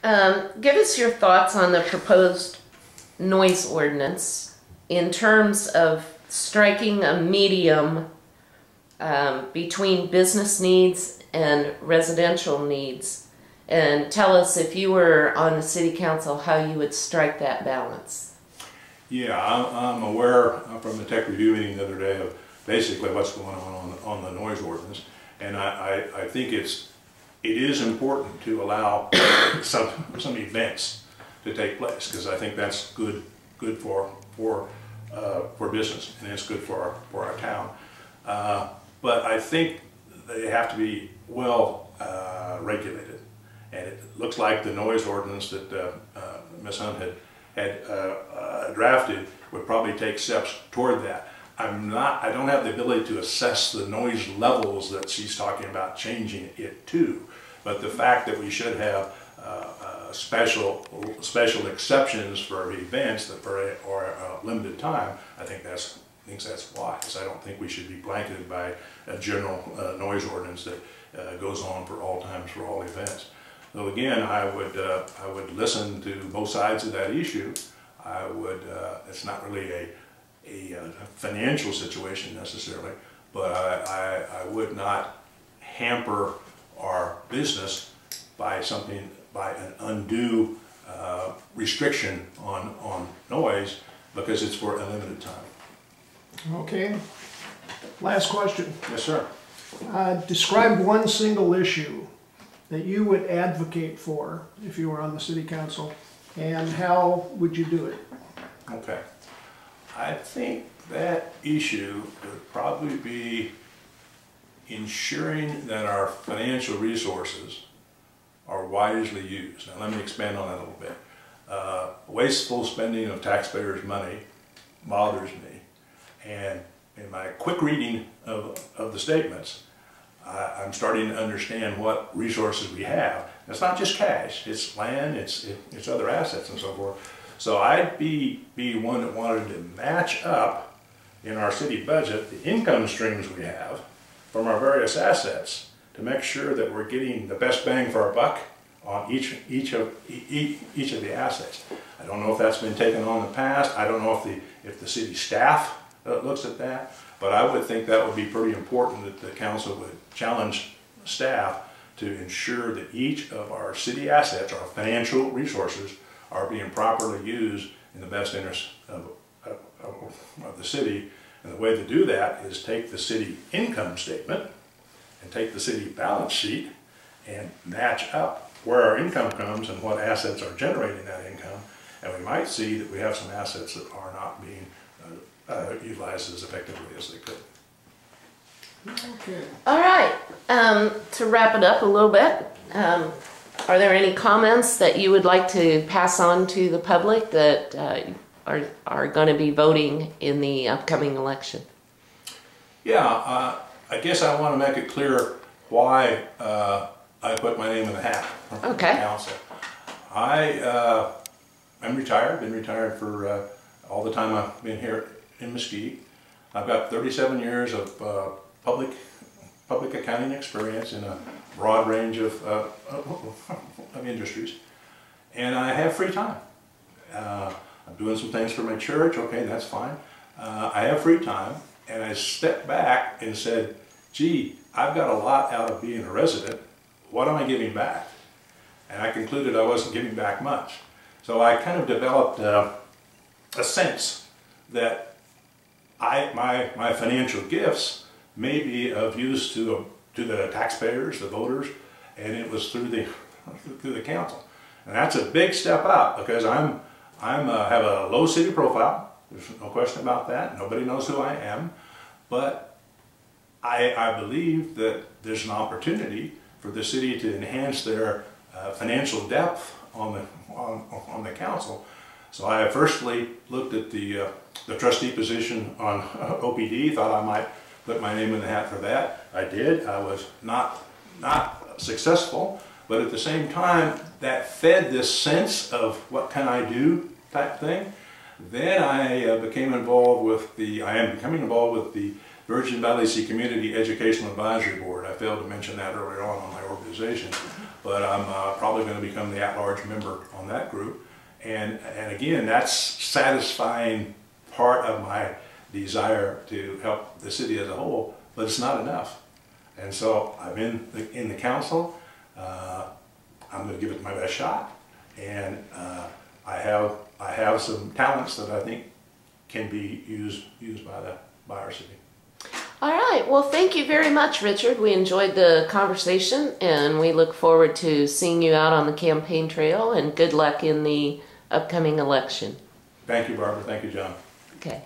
Give us your thoughts on the proposed noise ordinance in terms of striking a medium between business needs and residential needs. And tell us, if you were on the city council, how you would strike that balance. Yeah, I'm aware from the tech review meeting the other day of basically what's going on the noise ordinance, and I think it is important to allow some events to take place, because I think that's good for business, and it's good for our town. But I think they have to be well regulated, and it looks like the noise ordinance that Ms. Hunt had drafted would probably take steps toward that. I don't have the ability to assess the noise levels that she's talking about changing it to, but the fact that we should have special exceptions for events that for a limited time, I think that's wise. I don't think we should be blanketed by a general noise ordinance that goes on for all times for all events. So again, I would listen to both sides of that issue. It's not really a financial situation necessarily, but I would not hamper our business by an undue restriction on noise, because it's for a limited time. Okay. Last question. Yes, sir. Describe one single issue that you would advocate for if you were on the city council, and how would you do it? Okay. I think that issue would probably be ensuring that our financial resources are wisely used. Now let me expand on that a little bit. Wasteful spending of taxpayers' money bothers me, and in my quick reading of the statements, I'm starting to understand what resources we have. It's not just cash, it's land, it's other assets and so forth. So I'd be one that wanted to match up in our city budget the income streams we have from our various assets to make sure that we're getting the best bang for our buck on each of the assets. I don't know if that's been taken on in the past. I don't know if the city staff looks at that, but I would think that would be pretty important, that the council would challenge staff to ensure that each of our city assets, our financial resources, are being properly used in the best interest of the city. And the way to do that is take the city income statement and take the city balance sheet and match up where our income comes and what assets are generating that income. And we might see that we have some assets that are not being utilized as effectively as they could. Okay. All right. To wrap it up a little bit, are there any comments that you would like to pass on to the public that are going to be voting in the upcoming election? Yeah, I guess I want to make it clear why I put my name in the hat. Okay. Council. I'm retired. Been retired for all the time I've been here in Mesquite. I've got 37 years of public accounting experience in a broad range of industries, and I have free time. I'm doing some things for my church. Okay, that's fine. I have free time, and I stepped back and said, gee, I've got a lot out of being a resident. What am I giving back? And I concluded I wasn't giving back much. So I kind of developed a sense that my financial gifts may be of use to the taxpayers, the voters, and it was through the council. And that's a big step up, because I have a low city profile. There's no question about that. Nobody knows who I am, but I believe that there's an opportunity for the city to enhance their financial depth on the council. So I firstly looked at the trustee position on OPD, thought I might put my name in the hat for that. I did. I was not successul, but at the same time, that fed this sense of what can I do type thing. Then I became involved with I am becoming involved with the Virgin Valley Sea Community Educational Advisory Board. I failed to mention that earlier on my organization. but I'm probably going to become the at-large member on that group. And again, that's satisfying part of my desire to help the city as a whole, but it's not enough. And so I'm in the council. I'm going to give it my best shot, and I have some talents that I think can be used by our city. All right. Well, thank you very much, Richard. We enjoyed the conversation, and we look forward to seeing you out on the campaign trail, and good luck in the upcoming election. Thank you, Barbara. Thank you, John. Okay.